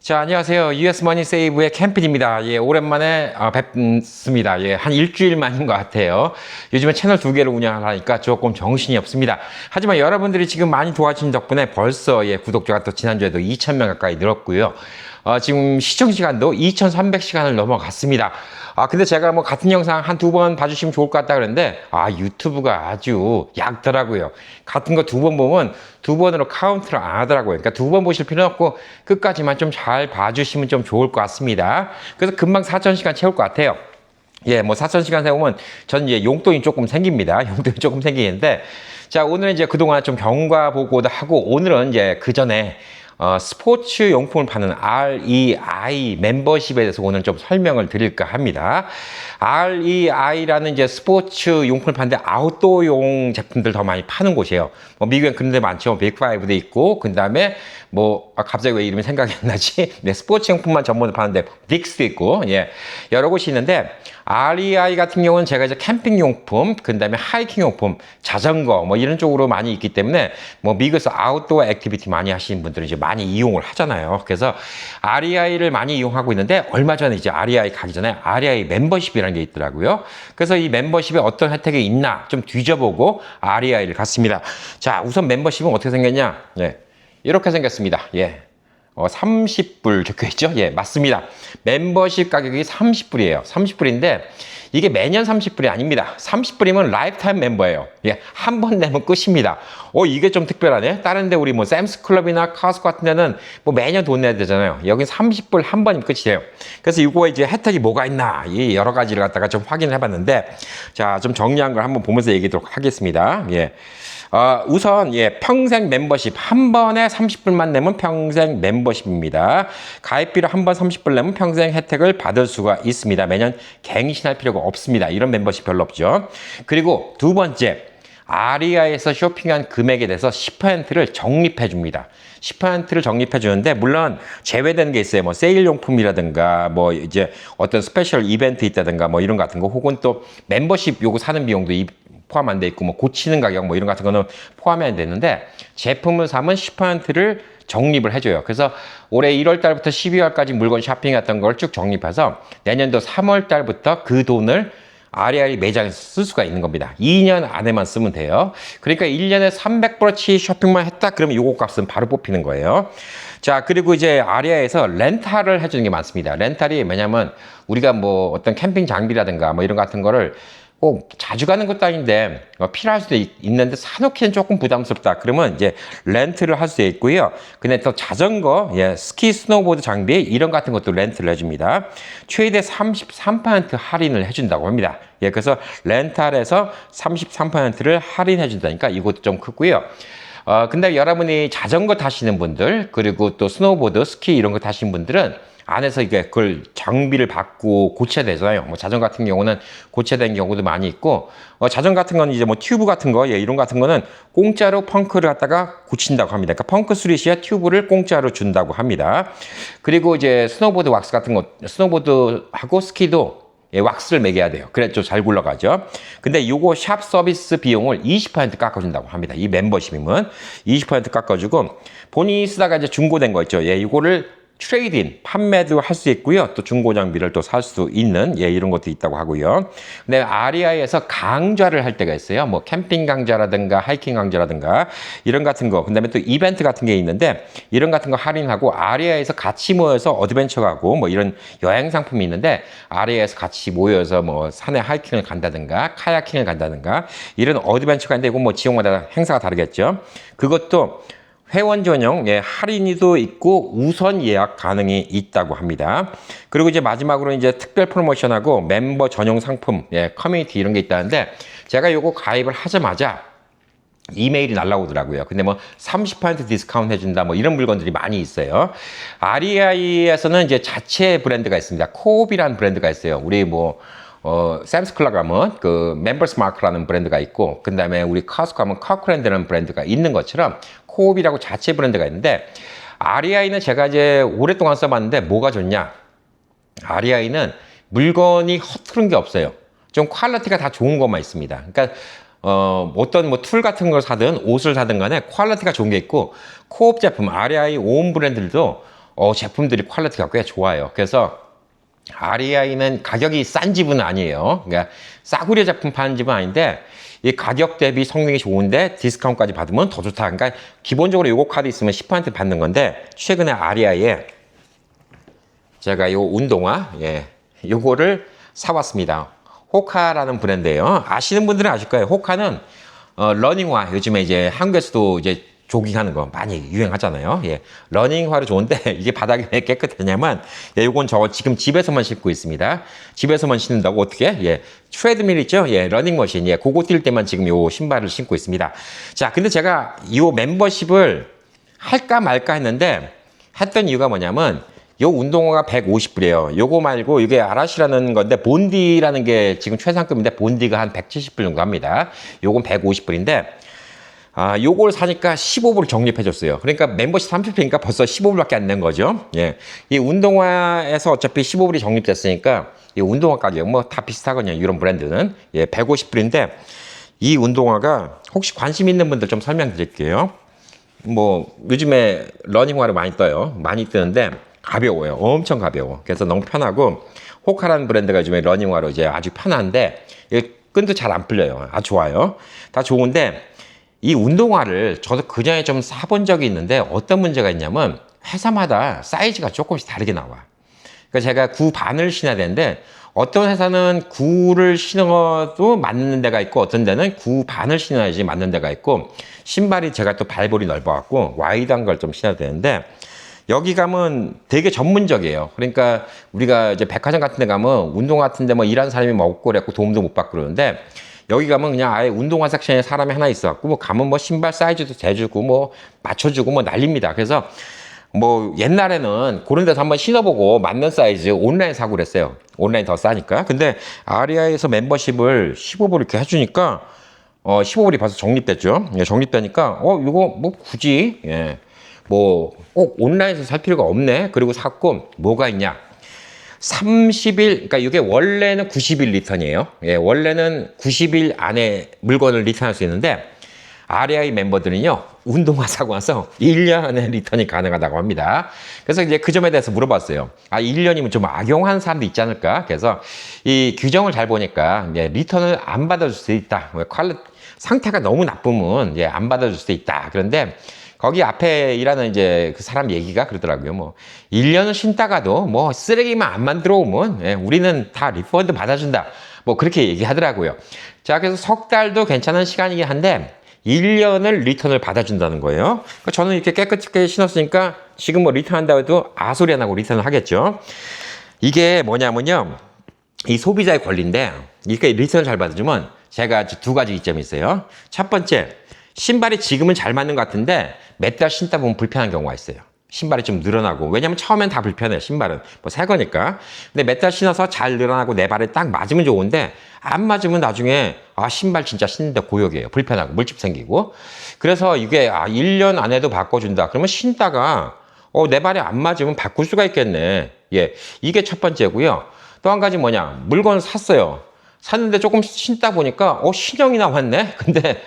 자, 안녕하세요. US 머니 세이브의 캠필입니다. 예, 오랜만에 뵙습니다. 예, 한 일주일 만인 것 같아요. 요즘에 채널 두 개를 운영하니까 조금 정신이 없습니다. 하지만 여러분들이 지금 많이 도와주신 덕분에 벌써 구독자가 또 지난주에도 2,000명 가까이 늘었고요. 지금 시청 시간도 2,300시간을 넘어갔습니다. 근데 제가 뭐 같은 영상 한 두 번 봐주시면 좋을 것 같다 그랬는데, 유튜브가 아주 얕더라고요. 같은 거 두 번 보면 두 번으로 카운트를 안 하더라고요. 그러니까 두 번 보실 필요는 없고, 끝까지만 좀 잘 봐주시면 좀 좋을 것 같습니다. 그래서 금방 4,000시간 채울 것 같아요. 예, 뭐 4,000시간 세우면 전 이제 용돈이 조금 생깁니다. 용돈이 조금 생기는데, 자, 오늘은 이제 그동안 좀 경과 보고도 하고, 오늘은 이제 그 전에 스포츠 용품을 파는 REI 멤버십에 대해서 오늘 좀 설명을 드릴까 합니다. REI라는 이제 스포츠 용품을 파는데 아웃도어용 제품들 더 많이 파는 곳이에요. 뭐 미국엔 그런 데 많죠. 빅5도 있고, 그 다음에 갑자기 왜 이름이 생각이 안 나지? 네, 스포츠 용품만 전문으로 파는데 딕스도 있고, 예, 여러 곳이 있는데, REI 같은 경우는 제가 이제 캠핑 용품, 그 다음에 하이킹 용품, 자전거, 뭐 이런 쪽으로 많이 있기 때문에, 뭐 미국에서 아웃도어 액티비티 많이 하시는 분들은 이제 많이 이용을 하잖아요. 그래서 REI를 많이 이용하고 있는데, 얼마 전에 이제 REI 가기 전에 REI 멤버십이라는 게 있더라고요. 그래서 이 멤버십에 어떤 혜택이 있나 좀 뒤져보고 REI를 갔습니다. 자, 우선 멤버십은 어떻게 생겼냐? 예, 이렇게 생겼습니다. 예. 30불 적혀있죠? 예, 맞습니다. 멤버십 가격이 30불이에요. 30불인데, 이게 매년 30불이 아닙니다. 30불이면 라이프타임 멤버예요. 예, 한 번 내면 끝입니다. 이게 좀 특별하네. 다른데 우리 뭐 샘스클럽이나 카스코 같은 데는 뭐 매년 돈 내야 되잖아요. 여긴 30불 한 번이면 끝이에요. 그래서 이거 이제 혜택이 뭐가 있나, 이 여러 가지를 갖다가 좀 확인을 해봤는데, 자, 좀 정리한 걸 한번 보면서 얘기하도록 하겠습니다. 예. 우선 평생 멤버십 한 번에 30불만 내면 평생 멤버십입니다. 가입비로 한 번 30불 내면 평생 혜택을 받을 수가 있습니다. 매년 갱신할 필요가 없습니다. 이런 멤버십 별로 없죠. 그리고 두 번째, REI에서 쇼핑한 금액에 대해서 10%를 적립해 줍니다. 10%를 적립해 주는데, 물론 제외되는 게 있어요. 뭐 세일 용품이라든가 뭐 이제 어떤 스페셜 이벤트 있다든가 뭐 이런 거 같은 거, 혹은 또 멤버십 요거 사는 비용도 포함 안 돼 있고, 뭐 고치는 가격 뭐 이런 같은 거는 포함이 안 되는데, 제품을 사면 10%를 적립을 해줘요. 그래서 올해 1월 달부터 12월까지 물건 쇼핑했던 걸 쭉 적립해서 내년도 3월 달부터 그 돈을 REI 매장에서 쓸 수가 있는 겁니다. 2년 안에만 쓰면 돼요. 그러니까 1년에 300불어치 쇼핑만 했다 그러면 요거 값은 바로 뽑히는 거예요. 자, 그리고 이제 REI에서 렌탈을 해주는 게 많습니다. 렌탈이 뭐냐면 우리가 뭐 어떤 캠핑 장비라든가 뭐 이런 같은 거를 꼭 자주 가는 것도 아닌데 필요할 수도 있는데 사놓기는 조금 부담스럽다 그러면 이제 렌트를 할 수 있고요. 근데 또 자전거, 스키, 스노보드 장비 이런 같은 것도 렌트를 해줍니다. 최대 33% 할인을 해준다고 합니다. 그래서 렌탈에서 33%를 할인해 준다니까 이것도 좀 크고요. 근데 여러분이 자전거 타시는 분들, 그리고 또 스노보드, 스키 이런 거 타시는 분들은 안에서 그걸 장비를 받고 고쳐야 되잖아요. 뭐 자전거 같은 경우는 고쳐야 되는 경우도 많이 있고, 자전거 같은 거는 이제 뭐 튜브 같은 거, 이런 거 같은 거는 공짜로 펑크를 갖다가 고친다고 합니다. 그러니까 펑크 수리시에 튜브를 공짜로 준다고 합니다. 그리고 이제 스노보드 왁스 같은 거, 스노보드하고 스키도 왁스를 매겨야 돼요. 그래 좀 잘 굴러가죠. 근데 요거 샵 서비스 비용을 20% 깎아준다고 합니다. 이 멤버십이면 20% 깎아주고, 본인이 쓰다가 이제 중고된 거 있죠. 이거를 트레이드인, 판매도 할 수 있고요. 또 중고 장비를 또 살 수 있는 이런 것도 있다고 하고요. 근데 REI에서 강좌를 할 때가 있어요. 뭐 캠핑 강좌라든가 하이킹 강좌라든가 이런 같은 거. 그다음에 또 이벤트 같은 게 있는데 이런 같은 거 할인하고, REI에서 같이 모여서 어드벤처 가고 뭐 이런 여행 상품이 있는데, REI에서 같이 모여서 뭐 산에 하이킹을 간다든가 카야킹을 간다든가 이런 어드벤처가 있는데, 이거 뭐 지역마다 행사가 다르겠죠. 그것도 회원 전용 할인이도 있고 우선 예약 가능이 있다고 합니다. 그리고 이제 마지막으로 이제 특별 프로모션하고 멤버 전용 상품, 커뮤니티 이런 게 있다는데, 제가 요거 가입을 하자마자 이메일이 날라오더라고요. 근데 뭐 30% 디스카운트 해준다 뭐 이런 물건들이 많이 있어요. REI에서는 이제 자체 브랜드가 있습니다. 코옵이라는 브랜드가 있어요. 우리 샘스클럽 가면 그 멤버스 마크라는 브랜드가 있고, 그 다음에 우리 카스코 가면 카크랜드라는 브랜드가 있는 것처럼 코옵이라고 자체 브랜드가 있는데, REI는 제가 이제 오랫동안 써봤는데 뭐가 좋냐? REI는 물건이 허투른 게 없어요. 좀 퀄리티가 다 좋은 것만 있습니다. 그러니까 어떤 뭐 툴 같은 걸 사든 옷을 사든 간에 퀄리티가 좋은 게 있고, 코옵 제품 REI 온 브랜드들도 제품들이 퀄리티가 꽤 좋아요. 그래서 REI는 가격이 싼 집은 아니에요. 그러니까 싸구려 제품 파는 집은 아닌데 이 가격 대비 성능이 좋은데 디스카운트까지 받으면 더 좋다. 그러니까 기본적으로 요거 카드 있으면 10% 받는 건데 최근에 REI에 제가 요 운동화 요거를 사왔습니다. 호카라는 브랜드예요. 아시는 분들은 아실 거예요. 호카는 러닝화 요즘에 이제 한국에서도 이제 조깅하는 거 많이 유행하잖아요. 러닝화로 좋은데 이게 바닥이 왜 깨끗하냐면 요건 저 지금 집에서만 신고 있습니다. 집에서만 신는다고 어떻게? 트레드밀 있죠? 러닝머신. 그거 뛸 때만 지금 요 신발을 신고 있습니다. 자, 근데 제가 요 멤버십을 할까 말까 했는데 했던 이유가 뭐냐면 요 운동화가 150불이에요. 요거 말고 이게 아라시라는 건데 본디라는 게 지금 최상급인데 본디가 한 170불 정도 합니다. 요건 150불인데 요걸 사니까 15불 적립해줬어요. 그러니까 멤버십 30불이니까 벌써 15불밖에 안 낸 거죠. 이 운동화에서 어차피 15불이 적립됐으니까 이 운동화 가격 뭐 다 비슷하거든요. 이런 브랜드는 150불인데 이 운동화가 혹시 관심 있는 분들 좀 설명드릴게요. 뭐 요즘에 러닝화를 많이 떠요. 많이 뜨는데 가벼워요. 엄청 가벼워. 그래서 너무 편하고 호카라는 브랜드가 요즘에 러닝화로 이제 아주 편한데 끈도 잘 안 풀려요. 아주 좋아요. 다 좋은데 이 운동화를 저도 그전에 좀 사본 적이 있는데 어떤 문제가 있냐면 회사마다 사이즈가 조금씩 다르게 나와. 그러니까 제가 9 반을 신어야 되는데 어떤 회사는 9를 신어도 맞는 데가 있고 어떤 데는 9 반을 신어야지 맞는 데가 있고 신발이 제가 또 발볼이 넓어갖고 와이드한 걸 좀 신어야 되는데 여기 가면 되게 전문적이에요. 그러니까 우리가 이제 백화점 같은 데 가면 운동화 같은 데 뭐 일하는 사람이 뭐 없고 그래갖고 도움도 못 받고 그러는데 여기 가면 그냥 아예 운동화 섹션에 사람이 하나 있어갖고 뭐 가면 뭐 신발 사이즈도 재주고 뭐 맞춰주고 뭐 난립니다. 그래서 뭐 옛날에는 그런 데서 한번 신어보고 맞는 사이즈 온라인 사고 그랬어요. 온라인 더 싸니까. 근데 아리아에서 멤버십을 15불 이렇게 해주니까 15불이 벌써 적립됐죠. 적립되니까 이거 뭐 굳이 뭐 꼭 온라인에서 살 필요가 없네. 그리고 샀고 뭐가 있냐? 30일, 그러니까 이게 원래는 90일 리턴이에요. 원래는 90일 안에 물건을 리턴할 수 있는데 REI 멤버들은요 운동화 사고 와서 1년 안에 리턴이 가능하다고 합니다. 그래서 이제 그 점에 대해서 물어봤어요. 1년이면 좀 악용하는 사람도 있지 않을까? 그래서 이 규정을 잘 보니까 리턴을 안 받아줄 수 있다. 상태가 너무 나쁘면 안 받아줄 수 있다. 그런데 거기 앞에 일하는 이제 그 사람 얘기가 그러더라고요. 뭐 1년을 신다가도 뭐 쓰레기만 안 만들어 오면 우리는 다 리펀드 받아준다. 뭐 그렇게 얘기하더라고요. 자, 그래서 석 달도 괜찮은 시간이긴 한데 1년을 리턴을 받아준다는 거예요. 그러니까 저는 이렇게 깨끗하게 신었으니까 지금 뭐 리턴한다고 해도 아소리 안 하고 리턴을 하겠죠. 이게 뭐냐면요. 이 소비자의 권리인데 이렇게 리턴을 잘 받아주면 제가 두 가지 이점이 있어요. 첫 번째, 신발이 지금은 잘 맞는 것 같은데 몇 달 신다 보면 불편한 경우가 있어요. 신발이 좀 늘어나고. 왜냐면 처음엔 다 불편해요. 신발은 뭐 새 거니까. 근데 몇 달 신어서 잘 늘어나고 내 발에 딱 맞으면 좋은데 안 맞으면 나중에 신발 진짜 신는데 고역이에요. 불편하고 물집 생기고. 그래서 이게 1년 안에도 바꿔준다. 그러면 신다가 내 발에 안 맞으면 바꿀 수가 있겠네. 이게 첫 번째고요. 또 한 가지 뭐냐, 물건을 샀어요. 샀는데 조금 신다 보니까 신형이 나왔네. 근데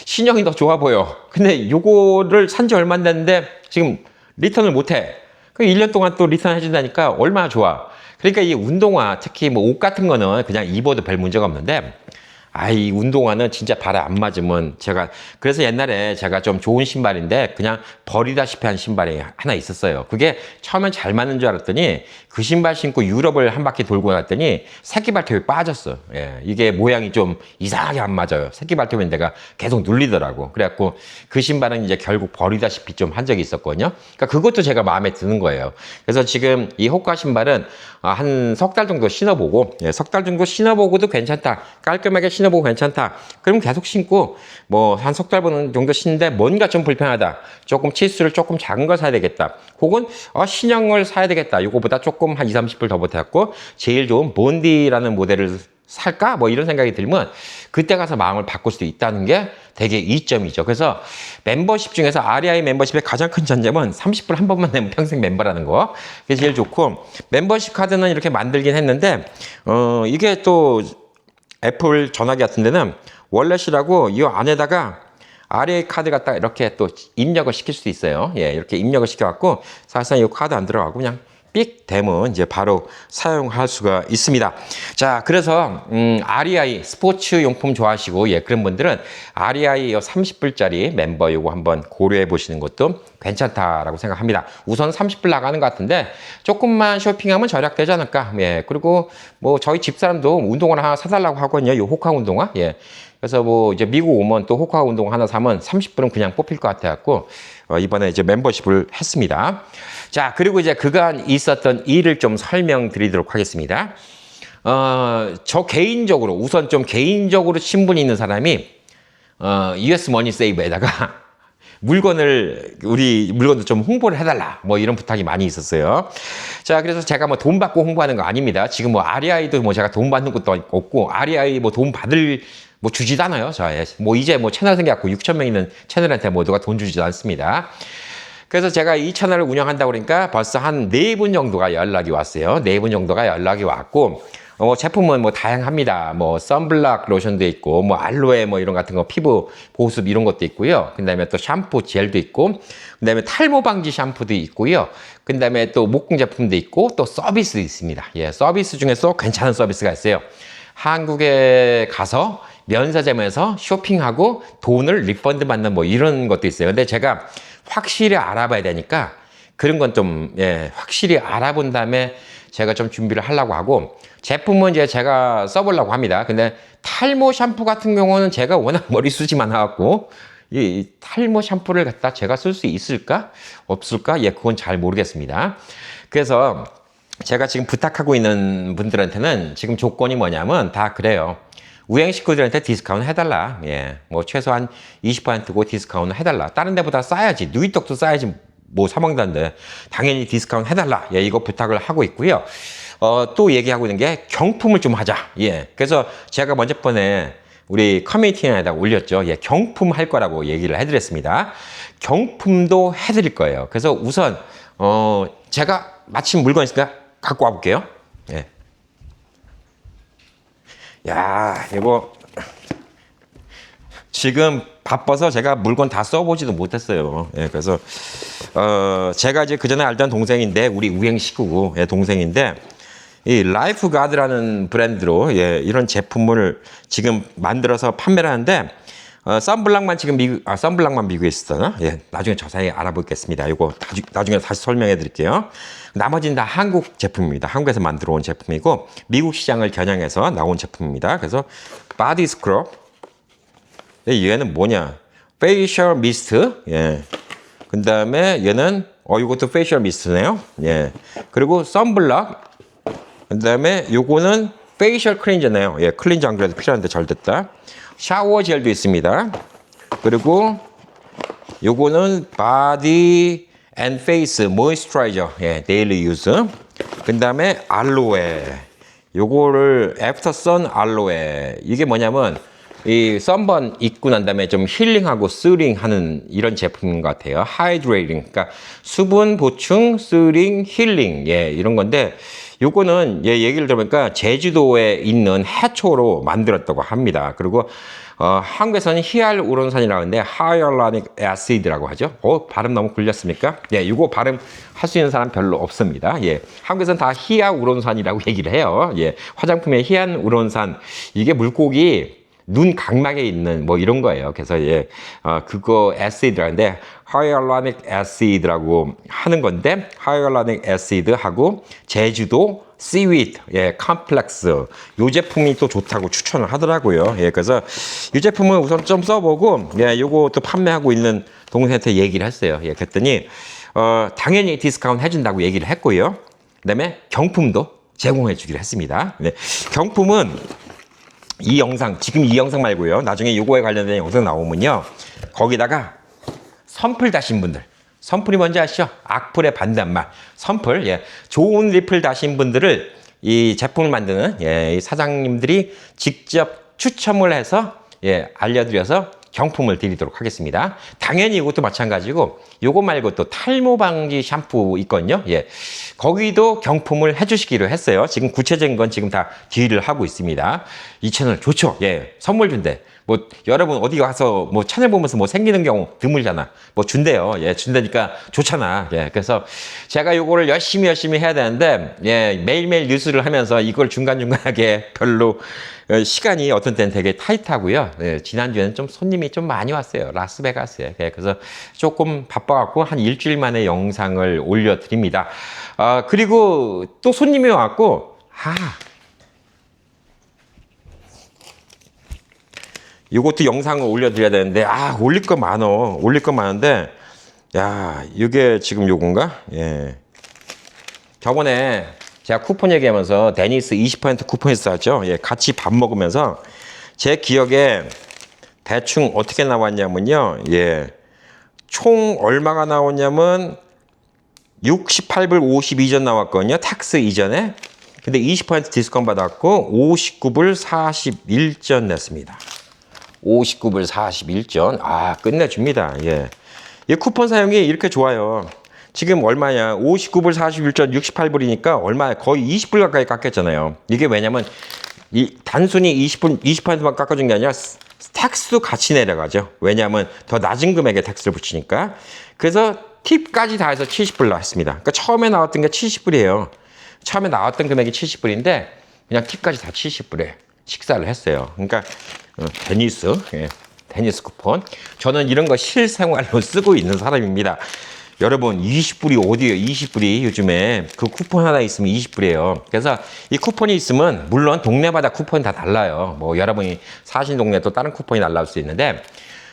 신형이 더 좋아 보여. 근데 요거를 산 지 얼마 안 됐는데 지금 리턴을 못해. 그 1년 동안 또 리턴 해준다니까 얼마나 좋아. 그러니까 이 운동화, 특히 뭐 옷 같은 거는 그냥 입어도 별 문제가 없는데 이 운동화는 진짜 발에 안 맞으면 그래서 옛날에 제가 좀 좋은 신발인데 그냥 버리다시피 한 신발이 하나 있었어요. 그게 처음엔 잘 맞는 줄 알았더니 그 신발 신고 유럽을 한 바퀴 돌고 났더니 새끼발톱이 빠졌어. 이게 모양이 좀 이상하게 안 맞아요. 새끼발톱인 데가 계속 눌리더라고. 그래갖고 그 신발은 이제 결국 버리다시피 좀 한 적이 있었거든요. 그러니까 그것도 제가 마음에 드는 거예요. 그래서 지금 이 호카 신발은 한 석 달 정도 신어보고 석 달 정도 신어보고도 괜찮다. 깔끔하게 신어보고 괜찮다. 그럼 계속 신고 뭐 한 석 달 정도 신는데 뭔가 좀 불편하다. 조금 치수를 조금 작은 걸 사야 되겠다. 혹은 신형을 사야 되겠다. 이거보다 조금 한 20-30불 더 보태갖고 제일 좋은 본디라는 모델을 살까? 뭐 이런 생각이 들면 그때 가서 마음을 바꿀 수도 있다는 게 되게 이점이죠. 그래서 멤버십 중에서 REI 멤버십의 가장 큰 장점은 30불 한 번만 내면 평생 멤버라는 거. 그게 제일 좋고 멤버십 카드는 이렇게 만들긴 했는데 이게 또 애플 전화기 같은 데는 월렛이라고 이 안에다가 RA 카드 갖다가 이렇게 또 입력을 시킬 수도 있어요. 예, 이렇게 입력을 시켜갖고 사실상 이 카드 안 들어가고 그냥 삑 되면 이제 바로 사용할 수가 있습니다. 자, 그래서 REI 스포츠 용품 좋아하시고 예, 그런 분들은 REI 30불짜리 멤버 요거 한번 고려해 보시는 것도 괜찮다라고 생각합니다. 우선 30불 나가는 것 같은데 조금만 쇼핑하면 절약되지 않을까. 예, 그리고 뭐 저희 집사람도 운동화 하나 사달라고 하거든요. 요 호카 운동화. 예. 그래서 뭐 이제 미국 오면 또 호카 운동 하나 사면 30불은 그냥 뽑힐 것 같아갖고 이번에 이제 멤버십을 했습니다. 자, 그리고 이제 그간 있었던 일을 좀 설명드리도록 하겠습니다. 저 개인적으로 우선 좀 개인적으로 신분 있는 사람이 US 머니 세이브에다가 우리 물건도 좀 홍보를 해달라 뭐 이런 부탁이 많이 있었어요. 자, 그래서 제가 뭐 돈 받고 홍보하는 거 아닙니다. 지금 뭐 REI도 뭐 제가 돈 받는 것도 없고 REI 뭐 돈 받을 뭐 주지도 않아요. 뭐 이제 뭐 채널 생겨갖고 6,000명 있는 채널한테 뭐 누가 돈 주지도 않습니다. 그래서 제가 이 채널을 운영한다고 그러니까 벌써 한 4분 정도가 연락이 왔어요. 4분 정도가 연락이 왔고 제품은 뭐 다양합니다. 뭐 선블락 로션도 있고 뭐 알로에 뭐 이런 같은 거 피부 보습 이런 것도 있고요. 그다음에 또 샴푸 젤도 있고 그다음에 탈모 방지 샴푸도 있고요. 그다음에 또 목공 제품도 있고 또 서비스도 있습니다. 예, 서비스 중에서 괜찮은 서비스가 있어요. 한국에 가서 면세점에서 쇼핑하고 돈을 리펀드 받는 뭐 이런 것도 있어요. 근데 제가 확실히 알아봐야 되니까 그런 건 좀 확실히 알아본 다음에 제가 좀 준비를 하려고 하고 제품은 이제 제가 써보려고 합니다. 근데 탈모 샴푸 같은 경우는 제가 워낙 머리숱이 많아갖고 이 탈모 샴푸를 갖다 제가 쓸 수 있을까? 없을까? 예, 그건 잘 모르겠습니다. 그래서 제가 지금 부탁하고 있는 분들한테는 지금 조건이 뭐냐면 다 그래요. 우행 식구들한테 디스카운트 해달라. 예, 뭐 최소한 20%고 디스카운트 해달라. 다른 데보다 싸야지. 누이떡도 싸야지. 뭐 사먹는다는데 당연히 디스카운트 해달라. 예, 이거 부탁을 하고 있고요. 또 얘기하고 있는 게 경품을 좀 하자. 예, 그래서 제가 먼저 번에 우리 커뮤니티에다가 올렸죠. 예, 경품 할 거라고 얘기를 해드렸습니다. 경품도 해드릴 거예요. 그래서 우선 제가 마침 물건 있으니까 갖고 와볼게요. 예. 야, 이거 지금 바빠서 제가 물건 다 써보지도 못했어요. 예, 그래서 제가 이제 그 전에 알던 동생인데 우리 우행 식구고 동생인데 이 라이프 가드라는 브랜드로 이런 제품을 지금 만들어서 판매를 하는데 선블락만 지금 선블락만 미국에 있었나? 예, 나중에 자세히 알아보겠습니다. 이거 나중에 다시 설명해 드릴게요. 나머지는 다 한국 제품입니다. 한국에서 만들어 온 제품이고 미국 시장을 겨냥해서 나온 제품입니다. 그래서 바디 스크럽, 얘는 뭐냐? 페이셜 미스트, 예. 그 다음에 얘는 이것도 페이셜 미스트네요. 예. 그리고 선블락, 그 다음에 요거는 페이셜 클린저네요. 예, 클린저 안 그래도 필요한데 잘 됐다. 샤워 젤도 있습니다. 그리고 요거는 바디 앤 페이스 모이스처라이저, 예, 데일리 유즈. 그 다음에 알로에. 요거를 애프터 선 알로에. 이게 뭐냐면 이 썬번 입고 난 다음에 좀 힐링하고 스링하는 이런 제품인 것 같아요. 하이드레이팅, 그러니까 수분 보충, 스링, 힐링, 예, 이런 건데 요거는 얘기를 들어보니까 제주도에 있는 해초로 만들었다고 합니다. 그리고 한국에서는 히알우론산이라고 하는데 하이얼라닉 애시드라고 하죠. 발음 너무 굴렸습니까? 예, 이거 발음 할 수 있는 사람 별로 없습니다. 예, 한국에서는 다 히알우론산이라고 얘기를 해요. 예, 화장품에 히알우론산, 이게 물고기 눈 각막에 있는 뭐 이런 거예요. 그래서 그거 애시드라는데 하이얼라닉 애시드라고 하는 건데 하이얼라닉 애시드하고 제주도 씨위드, 예, 컴플렉스, 요 제품이 또 좋다고 추천을 하더라고요. 예, 그래서 이 제품은 우선 좀 써보고 요거 또 판매하고 있는 동생한테 얘기를 했어요. 예, 그랬더니 당연히 디스카운트 해준다고 얘기를 했고요. 그다음에 경품도 제공해 주기로 했습니다. 네, 경품은 이 영상, 지금 이 영상 말고요. 나중에 요거에 관련된 영상 나오면요. 거기다가 선풀 다신 분들. 선풀이 뭔지 아시죠? 악플의 반대말. 선풀, 예. 좋은 리플 다신 분들을 이 제품을 만드는, 이 사장님들이 직접 추첨을 해서, 알려드려서 경품을 드리도록 하겠습니다. 당연히 이것도 마찬가지고, 요거 말고 또 탈모 방지 샴푸 있거든요. 예. 거기도 경품을 해주시기로 했어요. 지금 구체적인 건 지금 다 딜을 하고 있습니다. 이 채널 좋죠? 예. 선물 준대. 뭐 여러분 어디 가서 뭐 채널 보면서 뭐 생기는 경우 드물잖아. 뭐 준대요. 예, 준다니까 좋잖아. 예, 그래서 제가 요거를 열심히 해야 되는데 예, 매일매일 뉴스를 하면서 이걸 중간중간하게 별로 시간이 어떤 때는 되게 타이트하고요. 예, 지난주에는 좀 손님이 좀 많이 왔어요. 라스베가스에. 예, 그래서 조금 바빠갖고 한 일주일 만에 영상을 올려드립니다. 그리고 또 손님이 왔고, 이것도 영상을 올려드려야 되는데, 올릴 거 많어. 올릴 거 많은데, 야, 이게 지금 요건가? 예. 저번에 제가 쿠폰 얘기하면서 데니스 20% 쿠폰 있었죠. 예, 같이 밥 먹으면서 제 기억에 대충 어떻게 나왔냐면요. 예. 총 얼마가 나왔냐면 68불 52전 나왔거든요. 텍스 이전에. 근데 20% 디스카운트 받았고 59불 41전 냈습니다. 59불 41전. 끝내줍니다. 예. 이 쿠폰 사용이 이렇게 좋아요. 지금 얼마냐? 59불 41전 68불이니까 얼마야? 거의 20불 가까이 깎였잖아요. 이게 왜냐면 단순히 20%만 깎아준 게 아니라 텍스도 같이 내려가죠. 왜냐하면 더 낮은 금액에 텍스를 붙이니까. 그래서 팁까지 다 해서 70불 나왔습니다. 그러니까 처음에 나왔던 게 70불이에요. 처음에 나왔던 금액이 70불인데 그냥 팁까지 다 70불에 식사를 했어요. 그러니까 데니스, 데니스 쿠폰. 저는 이런 거 실생활로 쓰고 있는 사람입니다. 여러분 20불이 어디예요? 20불이 요즘에 그 쿠폰 하나 있으면 20불이에요. 그래서 이 쿠폰이 있으면 물론 동네마다 쿠폰이 다 달라요. 뭐 여러분이 사신 동네 또 다른 쿠폰이 날라올 수 있는데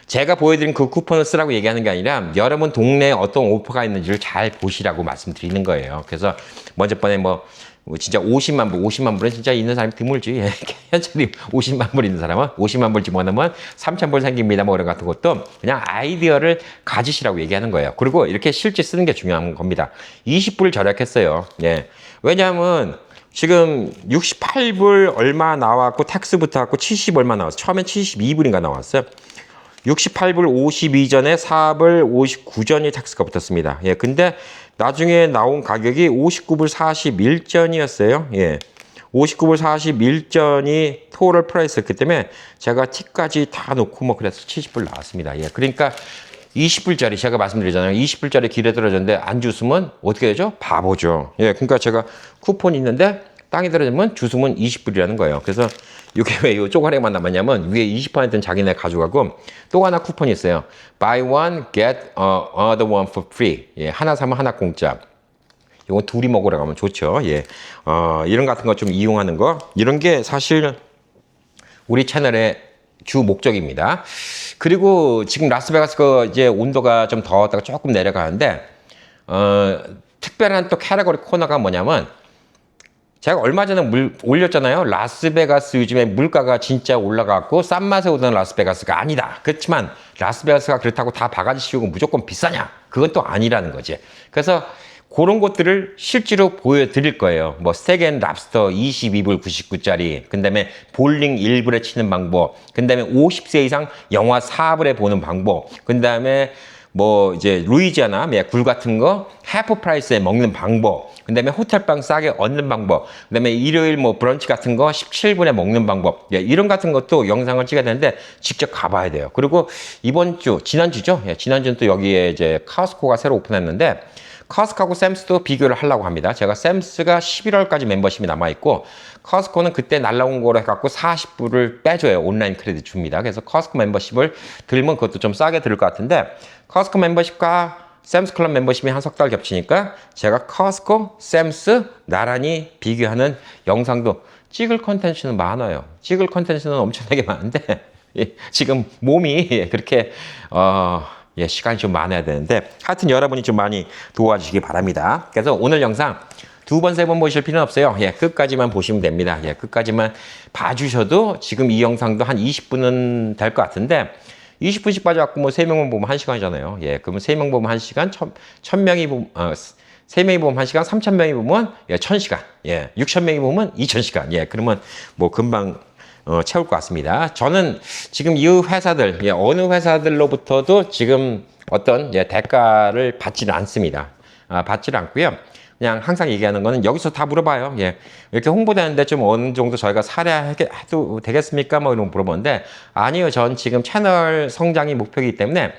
제가 보여드린 그 쿠폰을 쓰라고 얘기하는 게 아니라 여러분 동네에 어떤 오퍼가 있는지를 잘 보시라고 말씀드리는 거예요. 그래서 먼저 번에 뭐 진짜 50만 불은 진짜 있는 사람이 드물지. 현찰이 50만 불 있는 사람은 50만 불 집어넣으면 3천 불 생깁니다. 뭐 이런 같은 것도 그냥 아이디어를 가지시라고 얘기하는 거예요. 그리고 이렇게 실제 쓰는 게 중요한 겁니다. 20불 절약했어요. 예. 왜냐하면 지금 68불 얼마 나왔고 텍스 붙어갖고 70 얼마 나왔어. 처음엔 72불인가 나왔어요. 68불 52전에 4불 59전이 텍스가 붙었습니다. 예, 근데 나중에 나온 가격이 59불 41전이었어요. 예. 59불 41전이 토럴 프라이스였기 때문에 제가 팁까지 다 놓고 뭐 그래서 70불 나왔습니다. 예. 그러니까 20불짜리 제가 말씀드리잖아요. 20불짜리 길에 떨어졌는데 안 주스면 어떻게 되죠? 바보죠. 예. 그러니까 제가 쿠폰이 있는데 땅에 떨어지면 주스면 20불이라는 거예요. 그래서 이게 왜 이 쪼가리만 남았냐면 위에 20%는 자기네 가져가고 또 하나 쿠폰이 있어요. Buy one, get another one for free. 예, 하나 사면 하나 공짜. 이건 둘이 먹으러 가면 좋죠. 예, 이런 같은 거 좀 이용하는 거. 이런 게 사실 우리 채널의 주 목적입니다. 그리고 지금 라스베가스 그 이제 온도가 좀 더웠다가 조금 내려가는데 특별한 또 캐러거리 코너가 뭐냐면 제가 얼마 전에 올렸잖아요. 라스베가스 요즘에 물가가 진짜 올라갔고 싼 맛에 오던 라스베가스가 아니다. 그렇지만 라스베가스가 그렇다고 다 바가지 씌우고 무조건 비싸냐? 그건 또 아니라는 거지. 그래서 그런 것들을 실제로 보여드릴 거예요. 뭐 스테이크 앤 랍스터 22불 99짜리, 그 다음에 볼링 1불에 치는 방법, 그 다음에 50세 이상 영화 4불에 보는 방법, 그 다음에 뭐 이제 루이지아나 굴 같은 거 해프 프라이스에 먹는 방법, 그 다음에 호텔방 싸게 얻는 방법, 그 다음에 일요일 뭐 브런치 같은 거 17분에 먹는 방법, 이런 같은 것도 영상을 찍어야 되는데 직접 가봐야 돼요. 그리고 이번 주, 지난주죠? 지난주는 또 여기에 이제 카스코가 새로 오픈했는데 카스코하고 샘스도 비교를 하려고 합니다. 제가 샘스가 11월까지 멤버십이 남아있고 커스코는 그때 날라온 거로 해갖고 40불을 빼줘요. 온라인 크레딧 줍니다. 그래서 커스코 멤버십을 들면 그것도 좀 싸게 들을 것 같은데 커스코 멤버십과 샘스 클럽 멤버십이 한 석 달 겹치니까 제가 커스코, 샘스 나란히 비교하는 영상도 찍을 컨텐츠는 많아요. 찍을 컨텐츠는 엄청나게 많은데 지금 몸이 그렇게 시간이 좀 많아야 되는데 하여튼 여러분이 좀 많이 도와주시기 바랍니다. 그래서 오늘 영상 두 번, 세 번 보실 필요는 없어요. 끝까지만 보시면 됩니다. 끝까지만 봐주셔도 지금 이 영상도 한 20분은 될 것 같은데 20분씩 빠져갖고 뭐 3명만 보면 1시간이잖아요. 그러면 3명 보면 1시간, 1000명이 보면 3명이 보면 1시간, 3000명이 보면 1000시간, 6000명이 보면 2000시간. 그러면 뭐 금방 채울 것 같습니다. 저는 지금 이 회사들, 어느 회사들로부터도 지금 어떤 대가를 받지는 않습니다. 받지는 않고요. 그냥 항상 얘기하는 거는 여기서 다 물어봐요. 예. 이렇게 홍보되는데 좀 어느 정도 저희가 사례해도 되겠습니까? 뭐 이런 거 물어보는데, 아니요. 전 지금 채널 성장이 목표이기 때문에,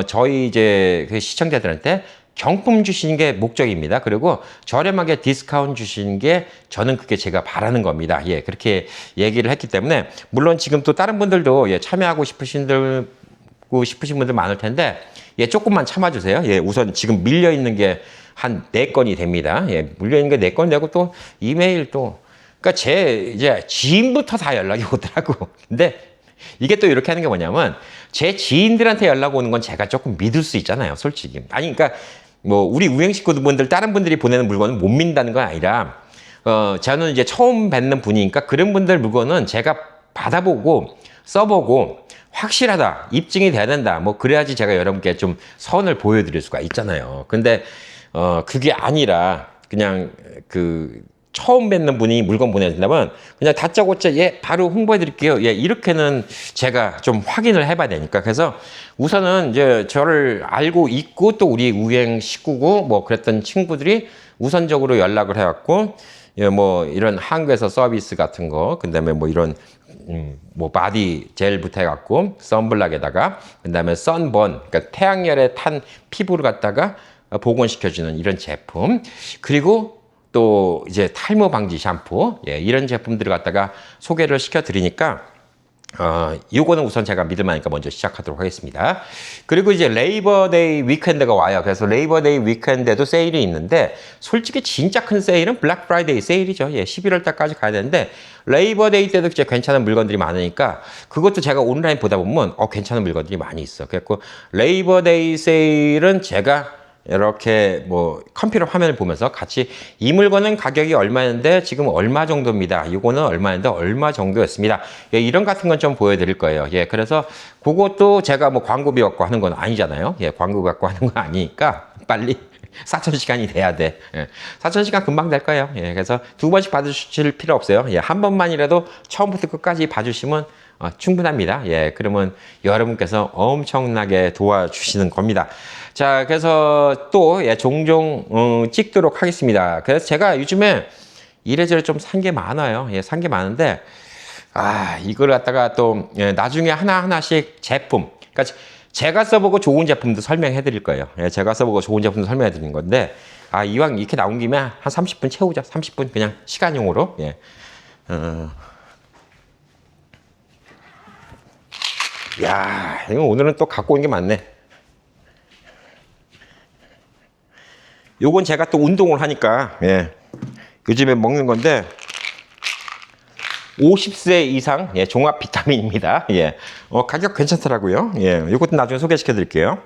저희 이제 그 시청자들한테 경품 주시는 게 목적입니다. 그리고 저렴하게 디스카운트 주시는 게 저는 그게 제가 바라는 겁니다. 예. 그렇게 얘기를 했기 때문에, 물론 지금 또 다른 분들도 예, 참여하고 싶으신 분들 많을 텐데, 예, 조금만 참아주세요. 예, 우선 지금 밀려 있는 게 한 4건이 됩니다. 예, 밀려 있는 게 4건 되고 또 이메일 또, 그러니까 제 이제 지인부터 다 연락이 오더라고. 근데 이게 또 이렇게 하는 게 뭐냐면, 제 지인들한테 연락 오는 건 제가 조금 믿을 수 있잖아요, 솔직히. 아니, 그러니까 뭐 우리 우행 식구분들 다른 분들이 보내는 물건은 못 믿는다는 건 아니라, 저는 이제 처음 뵙는 분이니까 그런 분들 물건은 제가 받아보고 써보고 확실하다, 입증이 돼야 된다, 뭐 그래야지 제가 여러분께 좀 선을 보여드릴 수가 있잖아요. 근데 그게 아니라 그냥 그 처음 뵙는 분이 물건 보내준다면 그냥 다짜고짜 예 바로 홍보해 드릴게요. 예, 이렇게는 제가 좀 확인을 해봐야 되니까. 그래서 우선은 이제 저를 알고 있고 또 우리 우행 식구고 뭐 그랬던 친구들이 우선적으로 연락을 해갖고, 예, 뭐 이런 한국에서 서비스 같은 거, 그다음에 뭐 이런 뭐 바디 젤부터 해갖고 선블락에다가, 그다음에 선번, 그러니까 태양열에 탄 피부를 갖다가 복원시켜주는 이런 제품, 그리고 또 이제 탈모 방지 샴푸, 예, 이런 제품들을 갖다가 소개를 시켜드리니까, 요거는 우선 제가 믿을 만하니까 먼저 시작하도록 하겠습니다. 그리고 이제 레이버데이 위켄드가 와요. 그래서 레이버데이 위켄드에도 세일이 있는데, 솔직히 진짜 큰 세일은 블랙 프라이데이 세일이죠. 예, 11월 달까지 가야 되는데, 레이버데이 때도 진짜 괜찮은 물건들이 많으니까, 그것도 제가 온라인 보다 보면, 괜찮은 물건들이 많이 있어. 그래서 레이버데이 세일은 제가 이렇게 뭐 컴퓨터 화면을 보면서 같이 이 물건은 가격이 얼마인데 지금 얼마 정도입니다. 이거는 얼마인데 얼마 정도였습니다. 예, 이런 같은 건 좀 보여드릴 거예요. 예, 그래서 그것도 제가 뭐 광고비 갖고 하는 건 아니잖아요. 예, 광고 갖고 하는 건 아니니까 빨리 4,000시간이 돼야 돼. 예, 4,000시간 금방 될 거예요. 예, 그래서 2번씩 받으실 필요 없어요. 예, 한 번만이라도 처음부터 끝까지 봐주시면 충분합니다. 예, 그러면 여러분께서 엄청나게 도와주시는 겁니다. 자, 그래서 또 예, 종종 찍도록 하겠습니다. 그래서 제가 요즘에 이래저래 좀 산 게 많아요. 예, 산 게 많은데, 이걸 갖다가 또 예, 나중에 하나하나씩 제품, 그러니까 제가 써보고 좋은 제품도 설명해 드릴 거예요. 예, 제가 써보고 좋은 제품도 설명해 드리는 건데, 이왕 이렇게 나온 김에 한 30분 채우자. 30분 그냥 시간용으로. 예. 야, 이거 오늘은 또 갖고 온 게 많네. 요건 제가 또 운동을 하니까, 예, 요즘에 먹는 건데, 50세 이상, 예, 종합 비타민입니다. 예, 가격 괜찮더라고요. 예, 요것도 나중에 소개시켜 드릴게요.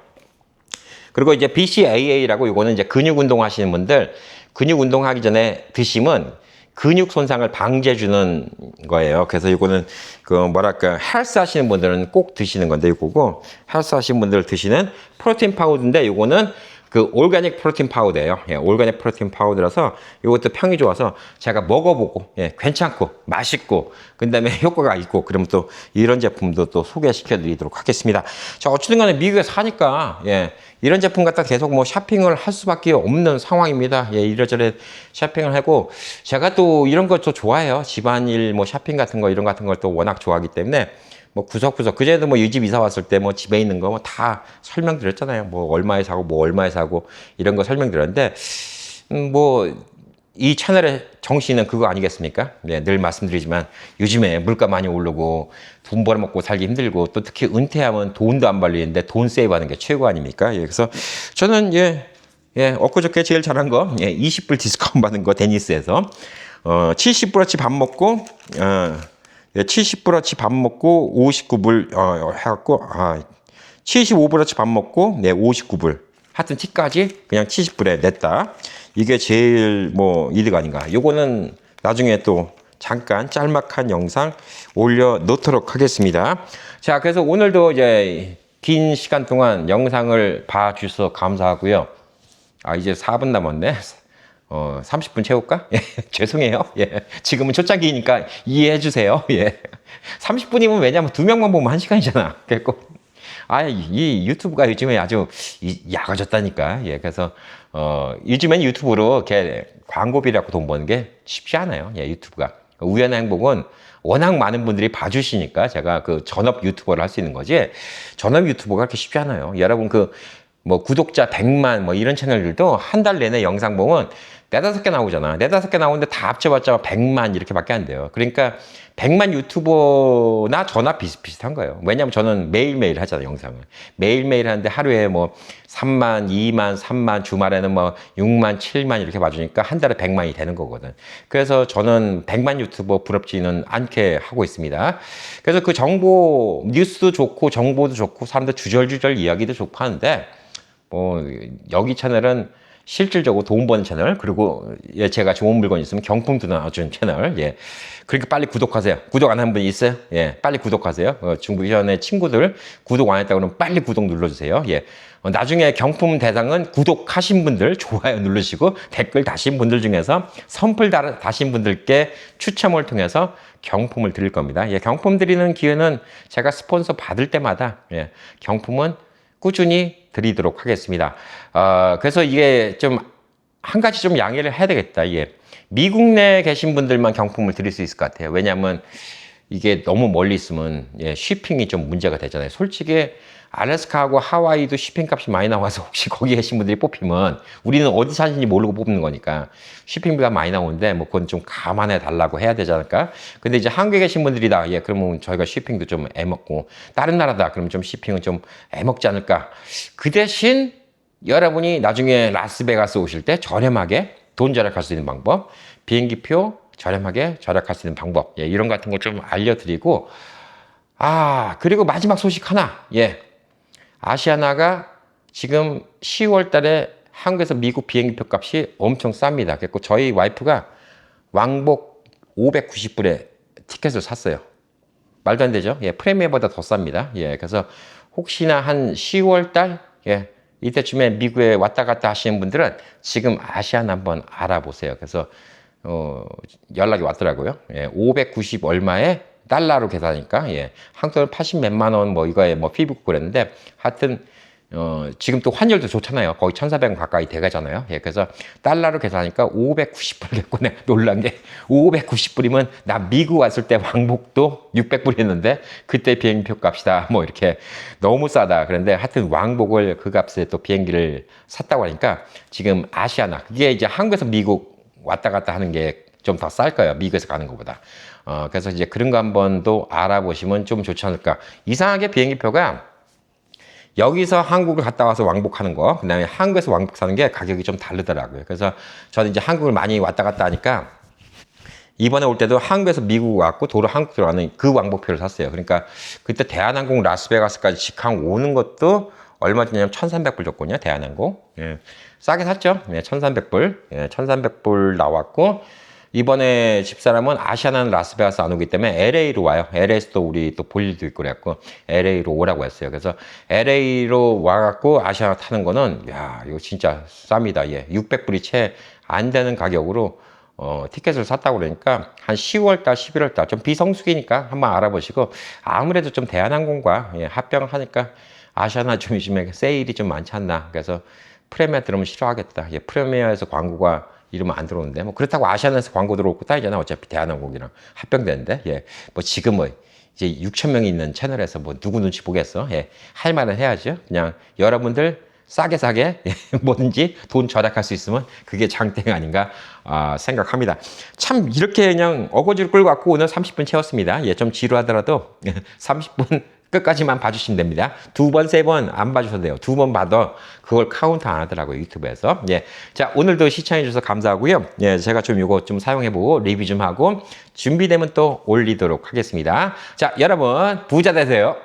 그리고 이제 BCAA라고, 요거는 이제 근육 운동 하시는 분들, 근육 운동하기 전에 드시면 근육 손상을 방지해주는 거예요. 그래서 이거는 그 뭐랄까 헬스 하시는 분들은 꼭 드시는 건데, 이거고 헬스 하시는 분들 드시는 프로틴 파우더인데, 이거는 그 올가닉 프로틴 파우더예요. 예, 올가닉 프로틴 파우더라서 이것도 평이 좋아서 제가 먹어보고, 예, 괜찮고 맛있고 그다음에 효과가 있고 그러면 또 이런 제품도 또 소개시켜 드리도록 하겠습니다. 자, 어쨌든 간에 미국에 사니까, 예, 이런 제품 갖다 계속 뭐 쇼핑을 할 수밖에 없는 상황입니다. 예, 이래저래 쇼핑을 하고, 제가 또 이런 거 또 좋아해요. 집안일 뭐 쇼핑 같은 거 이런 같은 걸 또 워낙 좋아하기 때문에 뭐 구석구석, 그전에도 뭐 이 집 이사 왔을 때 뭐 집에 있는 거 뭐 다 설명드렸잖아요. 뭐 얼마에 사고 뭐 얼마에 사고 이런 거 설명드렸는데, 뭐 이 채널의 정신은 그거 아니겠습니까? 네, 늘 말씀드리지만 요즘에 물가 많이 오르고 돈 벌어먹고 살기 힘들고, 또 특히 은퇴하면 돈도 안 벌리는데 돈 세이브하는 게 최고 아닙니까? 예, 그래서 저는 엊그저께 제일 잘한 거, 20불 디스카운트 받은 거 데니스에서 70불어치 밥 먹고 70불어치 밥 먹고 59불 해갖고 75불어치 밥 먹고 59불 하여튼 티까지 그냥 70불에 냈다. 이게 제일 뭐 이득 아닌가. 요거는 나중에 또 잠깐 짤막한 영상 올려놓도록 하겠습니다. 자, 그래서 오늘도 이제 긴 시간 동안 영상을 봐주셔서 감사하고요. 이제 4분 남았네. 30분 채울까? 예, 죄송해요. 예, 지금은 초창기니까 이해해 주세요. 예. 30분이면 왜냐면 2명만 보면 1시간이잖아. 그래서 이 유튜브가 요즘에 아주 약아졌다니까. 예, 그래서, 요즘엔 유튜브로 이렇게 광고비라고 돈 버는 게 쉽지 않아요. 예, 유튜브가. 우연의 행복은 워낙 많은 분들이 봐주시니까 제가 그 전업 유튜버를 할 수 있는 거지. 전업 유튜버가 그렇게 쉽지 않아요. 여러분 뭐 구독자 100만 뭐 이런 채널들도 한 달 내내 영상 보면 네다섯 개 나오잖아. 네다섯 개 나오는데 다 합쳐봤자 100만 이렇게밖에 안 돼요. 그러니까 100만 유튜버나 저나 비슷비슷한 거예요. 왜냐면 저는 매일매일 하잖아요, 영상을. 매일매일 하는데 하루에 뭐 3만, 2만, 3만, 주말에는 뭐 6만, 7만 이렇게 봐주니까 한 달에 100만이 되는 거거든. 그래서 저는 100만 유튜버 부럽지는 않게 하고 있습니다. 그래서 그 정보, 뉴스도 좋고 정보도 좋고 사람들 주절주절 이야기도 좋고 하는데 뭐 여기 채널은 실질적으로 돈 버는 채널, 그리고 예, 제가 좋은 물건 있으면 경품도 나와주는 채널. 예, 그러니까 빨리 구독하세요. 구독 안 한 분 있어요? 예, 빨리 구독하세요. 중부위원회 친구들 구독 안 했다 그러면 빨리 구독 눌러주세요. 예, 나중에 경품 대상은 구독하신 분들 좋아요 누르시고 댓글 다신 분들 중에서 선플 다신 분들께 추첨을 통해서 경품을 드릴 겁니다. 예, 경품 드리는 기회는 제가 스폰서 받을 때마다 예, 경품은 꾸준히 드리도록 하겠습니다. 그래서 이게 좀 한 가지 좀 양해를 해야 되겠다. 이게 미국 내에 계신 분들만 경품을 드릴 수 있을 것 같아요. 왜냐하면 이게 너무 멀리 있으면 예, 쉬핑이 좀 문제가 되잖아요. 솔직히 알래스카하고 하와이도 쉬핑 값이 많이 나와서 혹시 거기 계신 분들이 뽑히면 우리는 어디 사는지 모르고 뽑는 거니까 쉬핑비가 많이 나오는데 뭐 그건 좀 감안해 달라고 해야 되지 않을까? 근데 이제 한국에 계신 분들이다. 예, 그러면 저희가 쉬핑도 좀 애먹고 다른 나라다. 그러면 좀 쉬핑은 좀 애먹지 않을까? 그 대신 여러분이 나중에 라스베가스 오실 때 저렴하게 돈 절약할 수 있는 방법, 비행기표 저렴하게 절약할 수 있는 방법, 예, 이런 같은 거 좀 알려드리고, 그리고 마지막 소식 하나, 예, 아시아나가 지금 10월 달에 한국에서 미국 비행기표 값이 엄청 쌉니다. 그래서 저희 와이프가 왕복 590불에 티켓을 샀어요. 말도 안 되죠? 예, 프리미어보다 더 쌉니다. 예, 그래서 혹시나 한 10월 달, 예, 이때쯤에 미국에 왔다 갔다 하시는 분들은 지금 아시아나 한번 알아보세요. 그래서 연락이 왔더라고요. 예, 590 얼마에 달러로 계산하니까 예, 한국 돈 80 몇만 원 뭐 이거에 뭐 피 붙고 그랬는데 하여튼 지금 또 환율도 좋잖아요. 거의 1,400원 가까이 돼가잖아요. 예, 그래서 달러로 계산하니까 590불 됐고 내 놀란 게 590불이면 나 미국 왔을 때 왕복도 600불이었는데 그때 비행기표 값이다. 뭐 이렇게 너무 싸다. 그런데 하여튼 왕복을 그 값에 또 비행기를 샀다고 하니까 지금 아시아나 그게 이제 한국에서 미국 왔다 갔다 하는 게 좀 더 쌀 거예요. 미국에서 가는 것보다. 그래서 이제 그런 거 한번 또 알아보시면 좀 좋지 않을까. 이상하게 비행기표가 여기서 한국을 갔다 와서 왕복하는 거, 그 다음에 한국에서 왕복 사는 게 가격이 좀 다르더라고요. 그래서 저는 이제 한국을 많이 왔다 갔다 하니까 이번에 올 때도 한국에서 미국 왔고 도로 한국 들어가는 그 왕복표를 샀어요. 그러니까 그때 대한항공 라스베가스까지 직항 오는 것도 얼마 줬냐면 1,300불 줬거든요. 대한항공. 예. 싸게 샀죠. 예, 1,300불. 예, 1,300불 나왔고 이번에 집사람은 아시아나는 라스베가스 안 오기 때문에 LA로 와요. LA에서도 우리 또 볼 일도 있고 그래갖고 LA로 오라고 했어요. 그래서 LA로 와갖고 아시아나 타는 거는 야 이거 진짜 쌉니다. 예, 600불이 채 안 되는 가격으로 티켓을 샀다고 그러니까 한 10월달, 11월달 좀 비성수기니까 한번 알아보시고 아무래도 좀 대한항공과 예, 합병하니까 아시아나 좀 요즘에 세일이 좀 많지 않나. 그래서 프리미어 들으면 싫어하겠다. 예, 프리미어에서 광고가 이러면 안 들어오는데 뭐 그렇다고 아시아나에서 광고 들어올 것도 아니잖아. 어차피 대한항공이랑 합병되는데 예, 뭐 지금 뭐 이제 6천 명이 있는 채널에서 뭐 누구 눈치 보겠어. 예, 할 말은 해야죠. 그냥 여러분들 싸게 예, 뭐든지 돈 절약할 수 있으면 그게 장땡 아닌가 생각합니다. 참 이렇게 그냥 어거지로 끌고 왔고 오늘 30분 채웠습니다. 예, 좀 지루하더라도 30분 끝까지만 봐주시면 됩니다. 두 번, 세 번 안 봐주셔도 돼요. 두 번 봐도 그걸 카운트 안 하더라고요. 유튜브에서. 예. 자, 오늘도 시청해주셔서 감사하고요. 예, 제가 좀 이거 좀 사용해보고 리뷰 좀 하고 준비되면 또 올리도록 하겠습니다. 자, 여러분 부자 되세요.